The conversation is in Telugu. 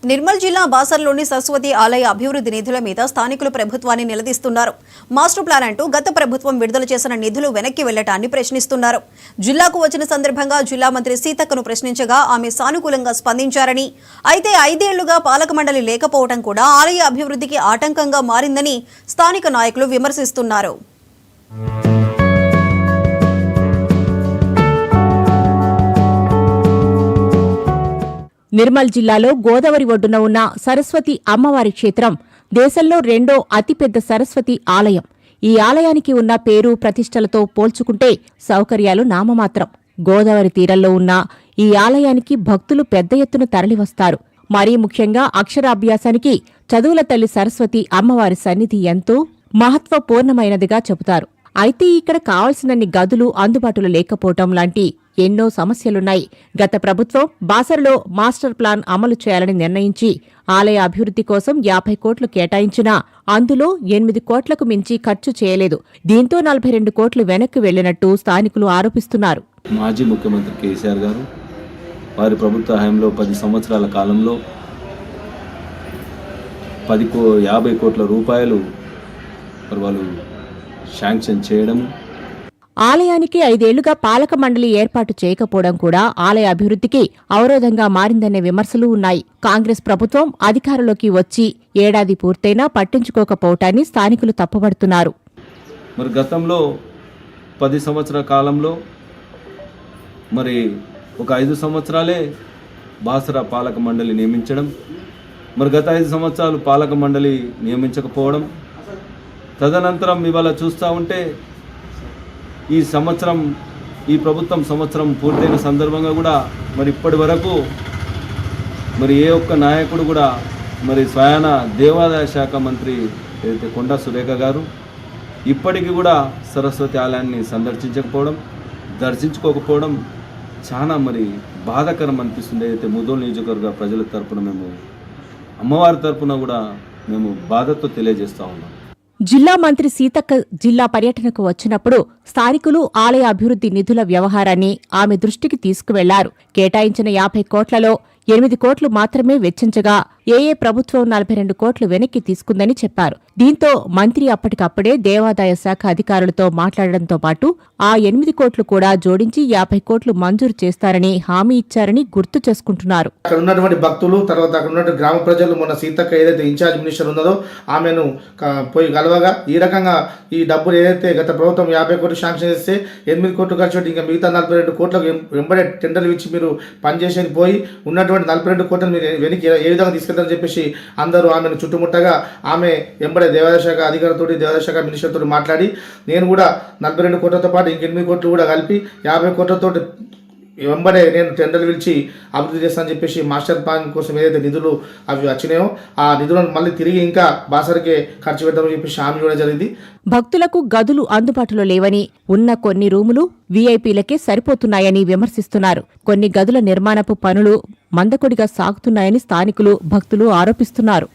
నిర్మల్ జిల్లా బాసర్లోని సరస్వతి ఆలయ అభివృద్ధి నిధుల మీద స్థానికులు ప్రభుత్వాన్ని నిలదీస్తున్నారు. మాస్టర్ ప్లాన్ అంటూ గత ప్రభుత్వం విడుదల చేసిన నిధులు వెనక్కి వెళ్లటాన్ని ప్రశ్నిస్తున్నారు. జిల్లాకు వచ్చిన సందర్భంగా జిల్లా మంత్రి సీతక్కను ప్రశ్నించగా ఆమె సానుకూలంగా స్పందించారని, అయితే 5 ఏళ్లుగా పాలక మండలి లేకపోవడం కూడా ఆలయ అభివృద్ధికి ఆటంకంగా మారిందని స్థానిక నాయకులు విమర్శిస్తున్నారు. నిర్మల్ జిల్లాలో గోదావరి ఒడ్డున ఉన్న సరస్వతి అమ్మవారి క్షేత్రం దేశంలో 2వ అతిపెద్ద సరస్వతి ఆలయం. ఈ ఆలయానికి ఉన్న పేరు ప్రతిష్టలతో పోల్చుకుంటే సౌకర్యాలు నామమాత్రం. గోదావరి తీరంలో ఉన్న ఈ ఆలయానికి భక్తులు పెద్ద ఎత్తున తరలివస్తారు. మరీ ముఖ్యంగా అక్షరాభ్యాసానికి చదువుల తల్లి సరస్వతి అమ్మవారి సన్నిధి ఎంతో మహత్వపూర్ణమైనదిగా చెబుతారు. అయితే ఇక్కడ కావలసినన్ని గదులు అందుబాటులో లేకపోవటం లాంటి ఎన్నో సమస్యలున్నాయి. గత ప్రభుత్వం బాసరలో మాస్టర్ ప్లాన్ అమలు చేయాలని నిర్ణయించి ఆలయ అభివృద్ధి కోసం 50 కోట్లు కేటాయించినా అందులో 8 కోట్లకు మించి ఖర్చు చేయలేదు. దీంతో 42 కోట్లు వెనక్కి వెళ్లినట్టు స్థానికులు ఆరోపిస్తున్నారు. మాజీ ముఖ్యమంత్రి కేసీఆర్ గారు వారి ప్రభుత్వ హయాంలో 10 సంవత్సరాల కాలంలో 50 కోట్ల రూపాయలు వాళ్ళు శాంక్షన్ చేయడం, ఆలయానికి 5 ఏళ్లుగా పాలక మండలి ఏర్పాటు చేయకపోవడం కూడా ఆలయ అభివృద్ధికి అవరోధంగా మారిందనే విమర్శలు ఉన్నాయి. కాంగ్రెస్ ప్రభుత్వం అధికారంలోకి వచ్చి ఏడాది పూర్తయినా పట్టించుకోకపోవటాన్ని స్థానికులు తప్పుపడుతున్నారు. మరి గతంలో 10 సంవత్సరాల కాలంలో మరి ఒక 5 సంవత్సరాలే బాసర పాలక మండలి నియమించడం, మరి గత 5 సంవత్సరాలు పాలక మండలి నియమించకపోవడం, తదనంతరం ఇవాళ చూస్తూ ఉంటే ఈ ప్రభుత్వం సంవత్సరం పూర్తయిన సందర్భంగా కూడా మరి ఇప్పటి వరకు మరి ఏ ఒక్క నాయకుడు కూడా మరి స్వయాన దేవాదాయ శాఖ మంత్రి ఏదైతే కొండా సురేఖ గారు ఇప్పటికీ కూడా సరస్వతి ఆలయాన్ని దర్శించుకోకపోవడం చాలా మరి బాధాకరం అనిపిస్తుంది. అయితే ముదోల్ నియోజకవర్గ ప్రజల తరపున మేము అమ్మవారి తరపున కూడా మేము బాధతో తెలియజేస్తూ ఉన్నాం. జిల్లా మంత్రి సీతక్క జిల్లా పర్యటనకు వచ్చినప్పుడు స్థానికులు ఆలయ అభివృద్ధి నిధుల వ్యవహారాన్ని ఆమె దృష్టికి తీసుకువెళ్లారు. కేటాయించిన 50 కోట్లలో 8 కోట్లు మాత్రమే వెచ్చించగా ప్రభుత్వం 42 కోట్లు వెనక్కి తీసుకుందని చెప్పారు. దీంతో మంత్రి అప్పటికప్పుడే దేవాదాయ శాఖ అధికారులతో మాట్లాడడంతో పాటు ఆ 8 కోట్లు కూడా జోడించి 50 కోట్లు మంజూరు చేస్తారని హామీ ఇచ్చారని గుర్తు చేసుకుంటున్నారు. అక్కడ ఉన్నటువంటి భక్తులు, తర్వాత అక్కడ ఉన్నటువంటి గ్రామ ప్రజలు మొన్న సీతక్క ఏదైతే ఇన్ఛార్జ్ మినిస్టర్ ఉన్నదో ఆమెను పోయి కలవగా ఈ రకంగా ఈ డబ్బులు ఏదైతే గత ప్రభుత్వం 50 కోట్లు శాంక్షన్ చేస్తే 8 కోట్లు ఖర్చు పెట్టి ఇంకా మిగతా 42 కోట్లకు వెంబడే టెండర్లు ఇచ్చి మీరు పనిచేసేది పోయి ఉన్నటువంటి 42 కోట్లను మీరు వెనక్కి ఏ విధంగా తీసుకెళ్తారని చెప్పేసి అందరూ ఆమెను చుట్టుముట్టగా ఆమె వెంబడే దేవాదాయ శాఖ అధికారులతో దేవాదాయ శాఖ మినిస్టర్తో మాట్లాడి నేను కూడా 42 కోట్లతో పాటు ఇంక 8 కోట్లు కూడా కలిపి 50 కోట్లతో వెంబడే నేను టెండర్లు పిలిచి అభివృద్ధి చేస్తానని చెప్పేసి మాస్టర్ ప్లాన్ కోసం ఏదైతే నిధులు అవి వచ్చినాయో ఆ నిధులను మళ్ళీ తిరిగి ఇంకా బాసరకే ఖర్చు పెడతామని చెప్పేసి హామీ కూడా జరిగింది. భక్తులకు గదులు అందుబాటులో లేవని, ఉన్న కొన్ని రూములు వీఐపీలకే సరిపోతున్నాయని విమర్శిస్తున్నారు. కొన్ని గదుల నిర్మాణపు పనులు మందకొడిగా సాగుతున్నాయని స్థానికులు, భక్తులు ఆరోపిస్తున్నారు.